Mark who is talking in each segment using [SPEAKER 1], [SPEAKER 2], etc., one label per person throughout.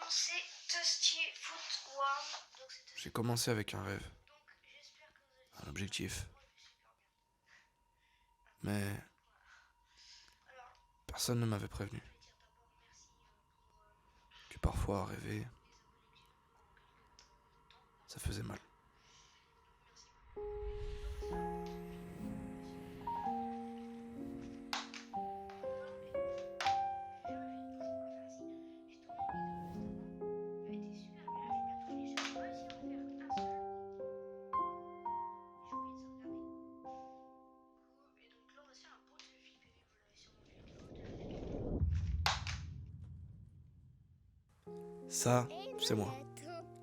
[SPEAKER 1] c'est Dusty Footworm.
[SPEAKER 2] J'ai commencé avec un rêve, un objectif. Mais personne ne m'avait prévenu que parfois rêver, ça faisait mal. Ça, c'est moi,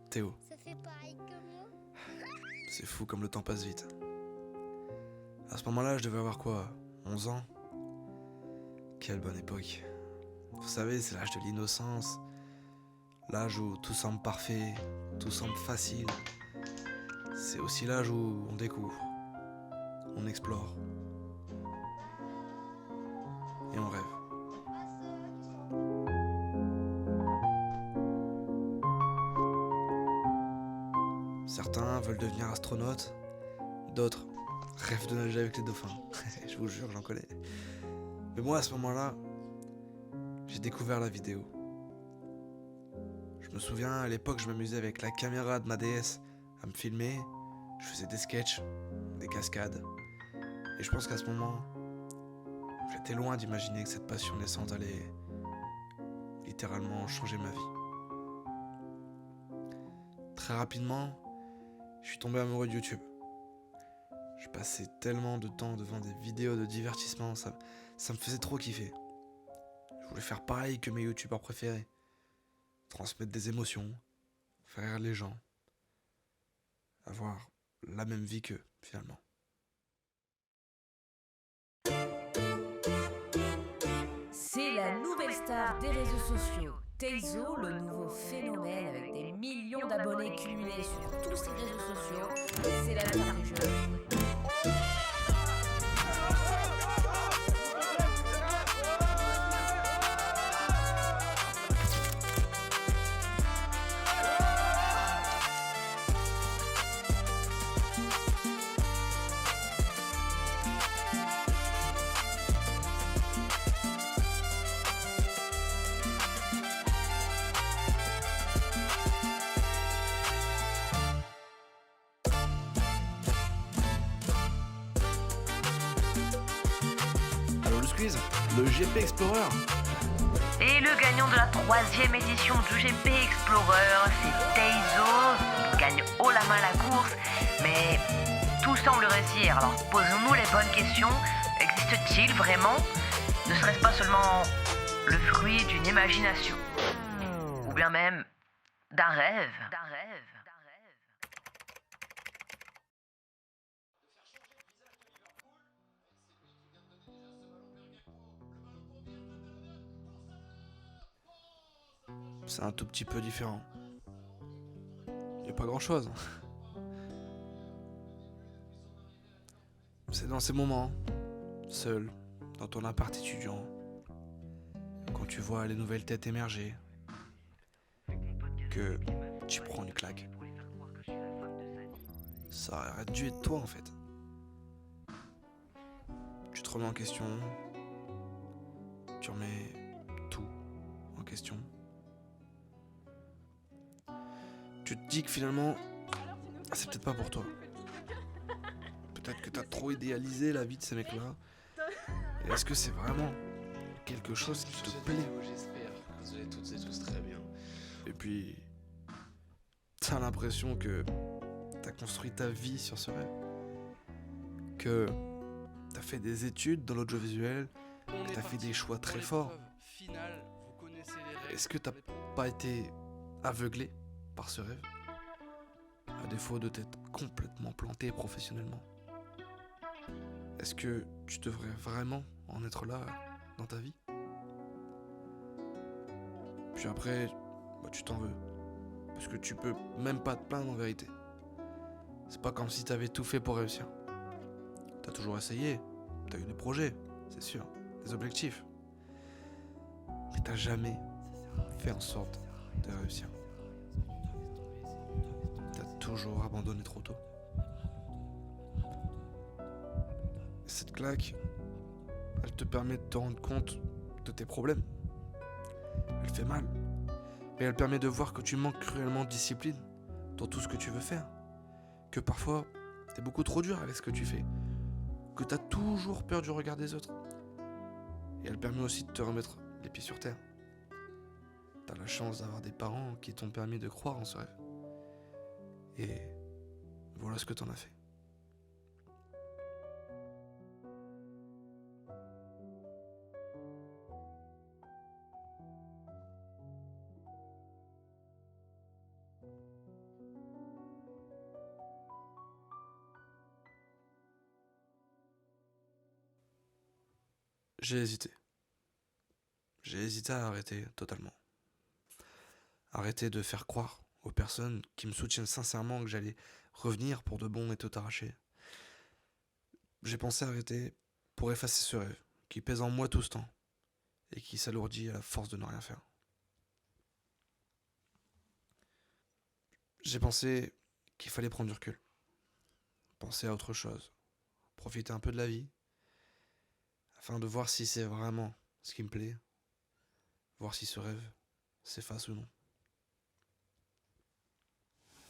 [SPEAKER 2] Théo.
[SPEAKER 3] Ça fait pareil que moi.
[SPEAKER 2] C'est fou comme le temps passe vite. À ce moment-là, je devais avoir quoi, 11 ans? Quelle bonne époque. Vous savez, c'est l'âge de l'innocence. L'âge où tout semble parfait, tout semble facile. C'est aussi l'âge où on découvre, on explore. Et on rêve. Certains veulent devenir astronautes, d'autres rêvent de nager avec les dauphins. Je vous jure, j'en connais. Mais moi, à ce moment-là, j'ai découvert la vidéo. Je me souviens, à l'époque, je m'amusais avec la caméra de ma DS à me filmer. Je faisais des sketchs, des cascades. Et je pense qu'à ce moment, j'étais loin d'imaginer que cette passion naissante allait littéralement changer ma vie. Très rapidement, je suis tombé amoureux de YouTube. Je passais tellement de temps devant des vidéos de divertissement, ça me faisait trop kiffer. Je voulais faire pareil que mes youtubeurs préférés. Transmettre des émotions, faire rire les gens. Avoir la même vie qu'eux, finalement.
[SPEAKER 4] C'est la nouvelle star des réseaux sociaux. Teizo, le nouveau phénomène avec des millions d'abonnés cumulés sur tous ses réseaux sociaux. C'est la star des jeux.
[SPEAKER 2] Alors le squeeze, le GP Explorer.
[SPEAKER 5] Et le gagnant de la 3e édition du GP Explorer, c'est Teizo. Il gagne haut la main la course, mais tout semble réussir. Alors posons-nous les bonnes questions. Existe-t-il vraiment? Ne serait-ce pas seulement le fruit d'une imagination? Ou bien même d'un rêve?
[SPEAKER 2] C'est un tout petit peu différent. Y a pas grand chose. C'est dans ces moments, seul, dans ton appart étudiant, quand tu vois les nouvelles têtes émerger, que tu prends une claque. Ça aurait dû être toi en fait. Tu te remets en question, tu remets tout en question. Tu te dis que finalement, c'est peut-être pas pour toi. Peut-être que t'as trop idéalisé la vie de ces mecs-là. Et est-ce que c'est vraiment quelque chose qui te plaît?
[SPEAKER 6] J'espère que vous allez toutes et tous très bien.
[SPEAKER 2] Et puis, t'as l'impression que t'as construit ta vie sur ce rêve. Que t'as fait des études dans l'audiovisuel, que t'as fait des choix très forts. Est-ce que t'as pas été aveuglé par ce rêve, à défaut de t'être complètement planté professionnellement? Est-ce que tu devrais vraiment en être là dans ta vie? Puis après, tu t'en veux, parce que tu peux même pas te plaindre en vérité. C'est pas comme si t'avais tout fait pour réussir. T'as toujours essayé, t'as eu des projets, c'est sûr, des objectifs. Mais t'as jamais fait en sorte de réussir. T'as toujours abandonné trop tôt. Cette claque, elle te permet de te rendre compte de tes problèmes. Elle fait mal, mais elle permet de voir que tu manques cruellement de discipline dans tout ce que tu veux faire. Que parfois, t'es beaucoup trop dur avec ce que tu fais. Que t'as toujours peur du regard des autres. Et elle permet aussi de te remettre les pieds sur terre. T'as la chance d'avoir des parents qui t'ont permis de croire en ce rêve. Et voilà ce que t'en as fait. J'ai hésité. J'ai hésité à arrêter totalement. Arrêter de faire croire aux personnes qui me soutiennent sincèrement que j'allais revenir pour de bon et tout arracher. J'ai pensé arrêter pour effacer ce rêve qui pèse en moi tout ce temps et qui s'alourdit à la force de ne rien faire. J'ai pensé qu'il fallait prendre du recul, penser à autre chose, profiter un peu de la vie, afin de voir si c'est vraiment ce qui me plaît, voir si ce rêve s'efface ou non.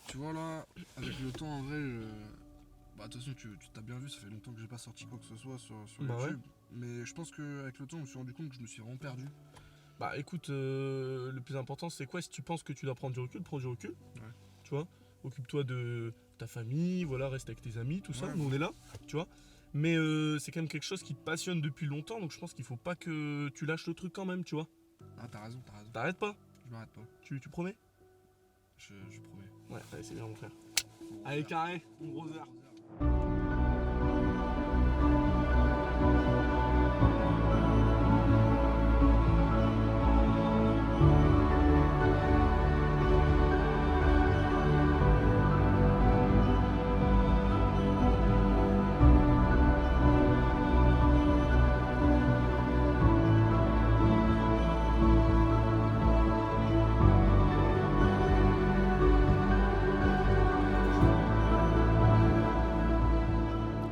[SPEAKER 3] Tu vois là, avec le temps en vrai, bah de toute façon tu t'as bien vu, ça fait longtemps que j'ai pas sorti quoi que ce soit sur
[SPEAKER 7] Bah
[SPEAKER 3] YouTube. Mais je pense qu'avec le temps je me suis rendu compte que je me suis vraiment perdu.
[SPEAKER 7] Bah écoute, le plus important c'est quoi? Si tu penses que tu dois prendre du recul, prends du recul.
[SPEAKER 3] Ouais.
[SPEAKER 7] Tu vois, occupe-toi de ta famille, voilà, reste avec tes amis, tout ça,
[SPEAKER 3] Ouais.
[SPEAKER 7] nous on est là, tu vois. Mais c'est quand même quelque chose qui te passionne depuis longtemps, donc je pense qu'il faut pas que tu lâches le truc quand même, tu vois.
[SPEAKER 3] Ah t'as raison.
[SPEAKER 7] T'arrêtes pas?
[SPEAKER 3] Je m'arrête pas.
[SPEAKER 7] Tu promets?
[SPEAKER 3] Je promets.
[SPEAKER 7] Ouais, allez, c'est bien mon frère. Allez, carré, mon gros heure.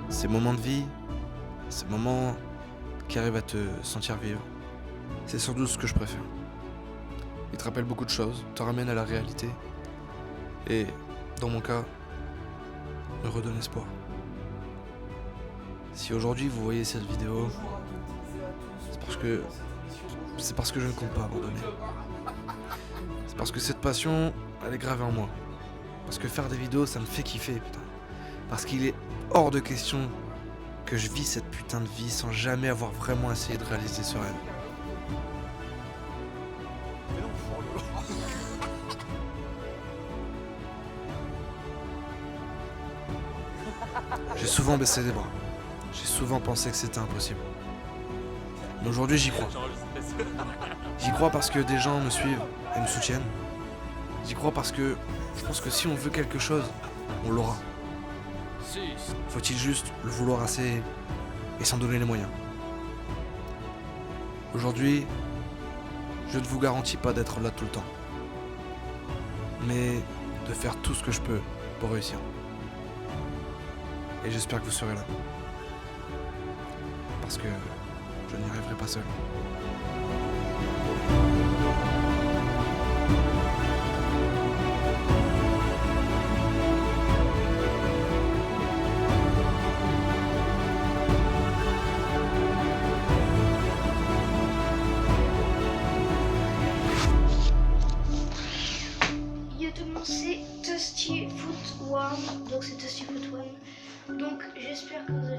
[SPEAKER 2] Ces moments de vie, ces moments qui arrivent à te sentir vivre, c'est sans doute ce que je préfère. Ils te rappellent beaucoup de choses, te ramènent à la réalité et, dans mon cas, me redonnent espoir. Si aujourd'hui vous voyez cette vidéo, c'est parce que je ne compte pas abandonner. C'est parce que cette passion, elle est gravée en moi. Parce que faire des vidéos, ça me fait kiffer, putain. Parce qu'il est hors de question que je vis cette putain de vie sans jamais avoir vraiment essayé de réaliser ce rêve. J'ai souvent baissé les bras. J'ai souvent pensé que c'était impossible. Mais aujourd'hui, j'y crois. J'y crois parce que des gens me suivent et me soutiennent. J'y crois parce que je pense que si on veut quelque chose, on l'aura. Faut-il juste le vouloir assez et s'en donner les moyens. Aujourd'hui, je ne vous garantis pas d'être là tout le temps, mais de faire tout ce que je peux pour réussir. Et j'espère que vous serez là. Parce que je n'y arriverai pas seul.
[SPEAKER 1] Yo tout le monde, c'est Toasty Foot One, donc c'est Toasty Foot One. Donc j'espère que vous